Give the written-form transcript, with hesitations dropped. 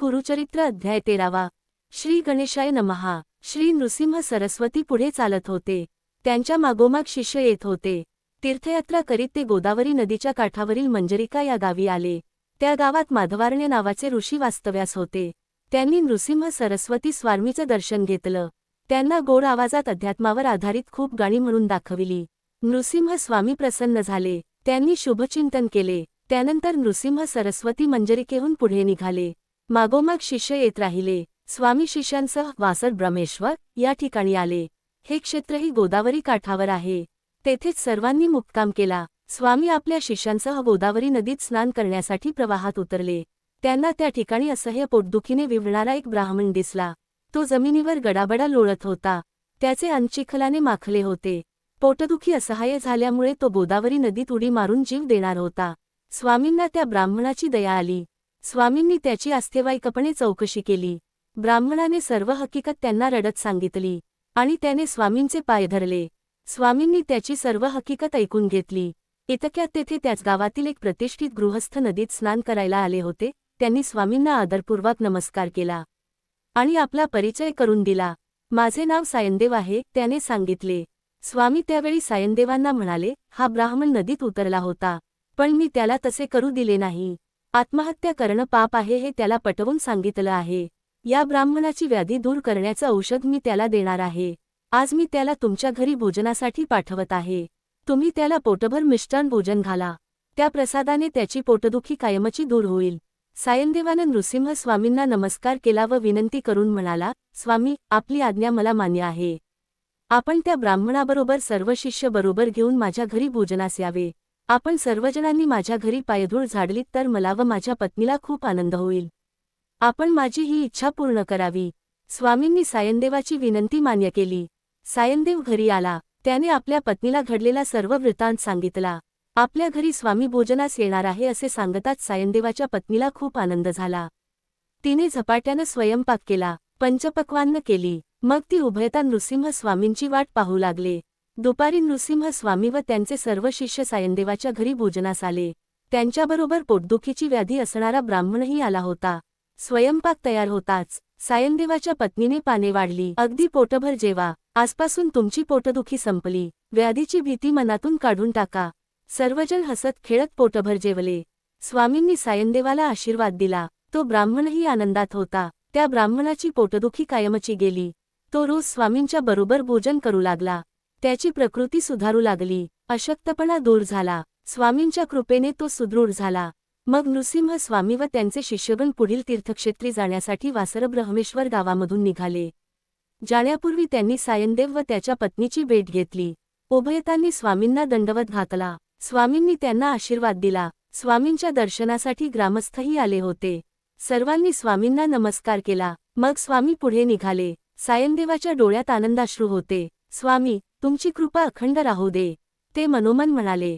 गुरुचरित्र अध्याय 13वा। श्री गणेशाय नमः। श्री नृसिंह सरस्वती पुढे चालत होते। त्यांच्या मागोमाग शिष्य येत होते। तीर्थयात्रा करीत ते गोदावरी नदीच्या काठावरील मंजरिका या गावी आले। त्या गावात माधवारण्य नावाचे ऋषी वास्तव्यास होते। त्यांनी नृसिंह सरस्वती स्वामीचं दर्शन घेतलं। त्यांना गोड आवाजात अध्यात्मावर आधारित खूप गाणी म्हणून दाखविली। नृसिंह स्वामी प्रसन्न झाले। त्यांनी शुभचिंतन केले। त्यानंतर नृसिंह सरस्वती मंजरिकेहून पुढे निघाले। मागोमाग शिष्य येत राहिले। स्वामी शिष्यांसह वासर ब्रह्मेश्वर या ठिकाणी आले। हे क्षेत्रही गोदावरी काठावर आहे। तेथेच सर्वांनी मुक्काम केला। स्वामी आपल्या शिष्यांसह गोदावरी नदीत स्नान करण्यासाठी प्रवाहात उतरले। त्यांना त्या ठिकाणी असह्य पोटदुखीने विवळणारा एक ब्राह्मण दिसला। तो जमिनीवर गडाबडा लोळत होता। त्याचे अंग चिखलाने माखले होते। पोटदुखी असहाय्य झाल्यामुळे तो गोदावरी नदीत उडी मारून जीव देणार होता। स्वामींना त्या ब्राह्मणाची दया आली। स्वामींनी त्याची आस्थेवाईकपणे चौकशी केली। ब्राह्मणाने सर्व हकीकत त्यांना रडत सांगितली आणि त्याने स्वामींचे पाय धरले। स्वामींनी त्याची सर्व हकीकत ऐकून घेतली। इतक्यात तेथे त्याच गावातील एक प्रतिष्ठित गृहस्थ नदीत स्नान करायला आले होते। त्यांनी स्वामींना आदरपूर्वक नमस्कार केला आणि आपला परिचय करून दिला। माझे नाव सायनदेव आहे, त्याने सांगितले। स्वामी त्यावेळी सायनदेवांना म्हणाले, हा ब्राह्मण नदीत उतरला होता, पण मी त्याला तसे करू दिले नाही। आत्महत्या करणं पाप आहे हे त्याला पटवून सांगितलं आहे। या ब्राह्मणाची व्याधी दूर करण्याचं औषध मी त्याला देणार आहे। आज मी त्याला तुमच्या घरी भोजनासाठी पाठवत आहे। तुम्ही त्याला पोटभर मिष्टान्न भोजन घाला। त्या प्रसादाने त्याची पोटदुखी कायमची दूर होईल। सायनदेवानं नृसिंह स्वामींना नमस्कार केला व विनंती करून म्हणाला, स्वामी, आपली आज्ञा मला मान्य आहे। आपण त्या ब्राह्मणाबरोबर सर्व शिष्य बरोबर घेऊन माझ्या घरी भोजनास यावे। आपण सर्वजणांनी माझ्या घरी पायधूळ झाडलीत तर मला व माझ्या पत्नीला खूप आनंद होईल। आपण माझी ही इच्छा पूर्ण करावी। स्वामींनी सायनदेवाची विनंती मान्य केली। सायनदेव घरी आला। त्याने आपल्या पत्नीला घडलेला सर्व वृत्तांत सांगितला। आपल्या घरी स्वामी भोजनास येणार आहे असे सांगताच सायनदेवाच्या पत्नीला खूप आनंद झाला। तिने झपाट्यानं स्वयंपाक केला, पंचपक्वान्न केली। मग ती उभयता नृसिंह स्वामींची वाट पाहू लागले। दुपारी नृसिंह स्वामी व त्यांचे सर्व शिष्य सायनदेवाच्या घरी भोजनास आले। त्यांच्याबरोबर पोटदुखीची व्याधी असणारा ब्राह्मणही आला होता। स्वयंपाक तयार होताच सायनदेवाच्या पत्नीने पाने वाढली, अगदी पोटभर जेवा। आजपासून तुमची पोटदुखी संपली। व्याधीची भीती मनातून काढून टाका। सर्वजण हसत खेळत पोटभर जेवले। स्वामींनी सायनदेवाला आशीर्वाद दिला। तो ब्राह्मणही आनंदात होता। त्या ब्राह्मणाची पोटदुखी कायमची गेली। तो रोज स्वामींच्या बरोबर भोजन करू लागला। त्याची प्रकृती सुधारू लागली। अशक्तपणा दूर झाला। स्वामींच्या कृपेने तो सुदृढ झाला। मग नृसिंह स्वामी व त्यांचे शिष्यगण पुढील तीर्थक्षेत्री जाण्यासाठी वासर ब्रह्मेश्वर गावामधून निघाले। जाण्यापूर्वी त्यांनी सायनदेव व त्याच्या पत्नीची भेट घेतली। उभयतांनी स्वामींना दंडवत घातला। स्वामींनी त्यांना आशीर्वाद दिला। स्वामींच्या दर्शनासाठी ग्रामस्थही आले होते। सर्वांनी स्वामींना नमस्कार केला। मग स्वामी पुढे निघाले। सायनदेवाच्या डोळ्यात आनंदाश्रू होते। स्वामी, तुमची कृपा अखंड राहू दे, ते मनोमन म्हणाले।